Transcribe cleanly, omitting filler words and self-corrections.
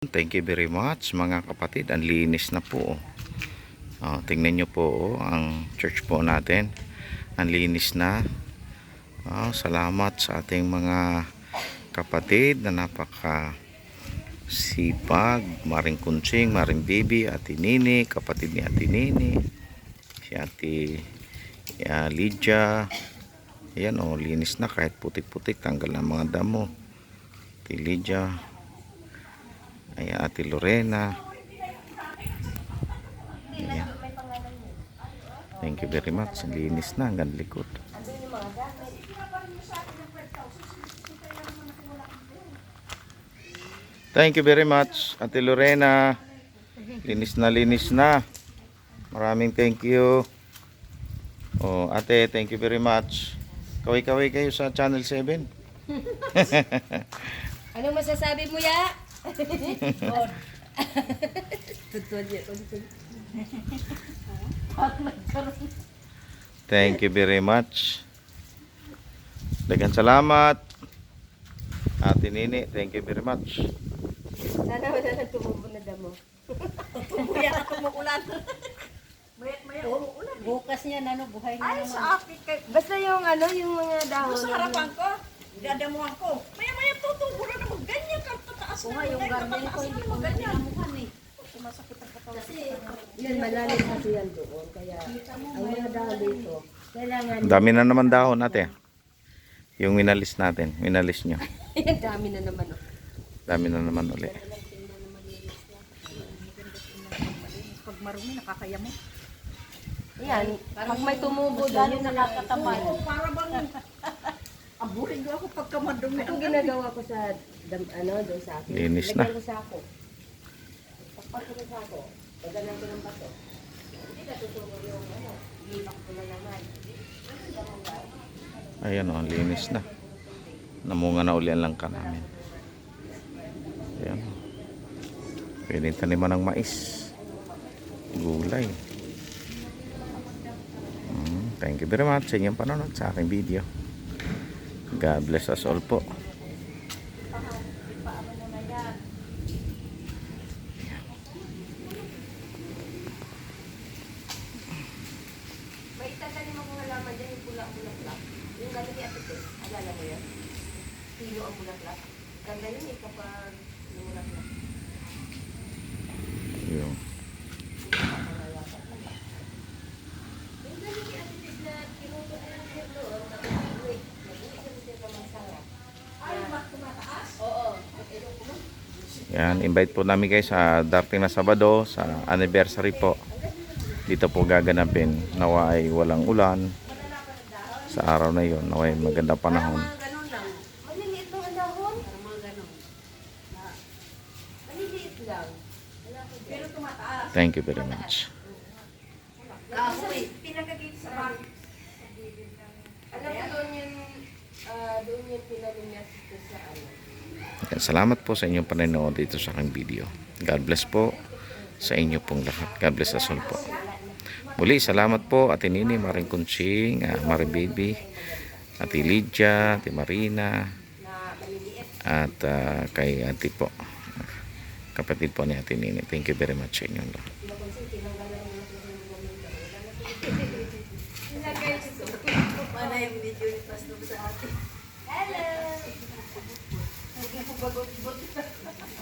Thank you very much mga kapatid. Ang linis na po. Tingnan nyo po ang church po natin. Ang linis na. Salamat sa ating mga kapatid na napaka sipag. Maring Kunching, Maring Bibi, Ate Nini, kapatid ni Ate Nini, si Ate Lydia. Ayan linis na kahit putik-putik. Tanggal ang mga damo. Ate Lydia. Ayan, Ate Lorena. Ayan. Thank you very much. Linis na hanggang likod. Thank you very much, Ate Lorena. Linis na, linis na. Maraming thank you. Ate, thank you very much. Kaway-kaway kayo sa Channel 7. Anong masasabi mo, ya? Thank you very much. Daghang salamat. Ate Nini, thank you very much. Sana wala nang tumubo na damo. Kuya na tumuulan. Maya umuulan. Bukas niya buhay na Ay, naman. sa akin kay... Basta yung yung mga dahon. Sa harapan ko, dadamuhan ko. Maya tutubo na naman. Ganyan ka tataas na. Yung garden ko hindi ko ganyan. ganyan eh. Sumasakit ang katawan. Kasi yan malalim kasi yan doon. Kaya ang mga dahon dito, kailangan... Dami na naman dahon, ate. Yung minalis natin, minalis nyo. Ang dami na naman. Dami na naman ulit. Pag marumi, nakakaya mo. Yan, pag may tumubo doon, yung nakakataman. Oo, para bang... Abuhin ko ako pagka madumi. Itong ginagawa ko sa doon sa akin. Linis na. Lagyan ko sa ako. Pagpag ko sa ako, pagdanan ko ng bato. Hindi ka tutubo yung lipak ko na naman. Ayan linis na. Namunga na uli ang langka namin. Ayan. Pwedeng taniman ng mais. Gulay. Thank you very much sa inyong panonood sa aking video. God bless us all po. May itatanim akong halaman dyan, yung pula-pula-pula. Yung gano'n ni Ate Tess, alala mo yan? Pilo ang pula-pula. Ganda yun kapag lumulak-lak. Yung Yung gano'n ni Ate Tess na pinuto na lang siya doon, tapos nag-uwi siya siya sa magsarap. Ay, tumataas? Oo. yan, invite po namin guys sa darating na Sabado sa anniversary po. Dito po gaganapin. Nawa ay walang ulan sa araw na yon. Nawa ay maganda panahon. Mga gano'n lang. Maliliit lang ang dahon. Parang mga gano'n. Maliliit lang. Pero tumataas. Thank you very much. Kahoy. Pinagagit sa bakit. Alam ko doon yun pinalo niya sa Yan, salamat po sa inyong panonood dito sa aking video. God bless po sa inyo pong lahat. God bless us all po. Muli, salamat po Ate Nini, Maring Kunching, Maring Bibi, Ate Lydia, Ate Marina, at kay Ate po, kapatid po ni Ate Nini. Thank you very much sa inyong lahat. Mana yung video ni Pastor sa atin? Hello! Hindi ko bagot-bagot.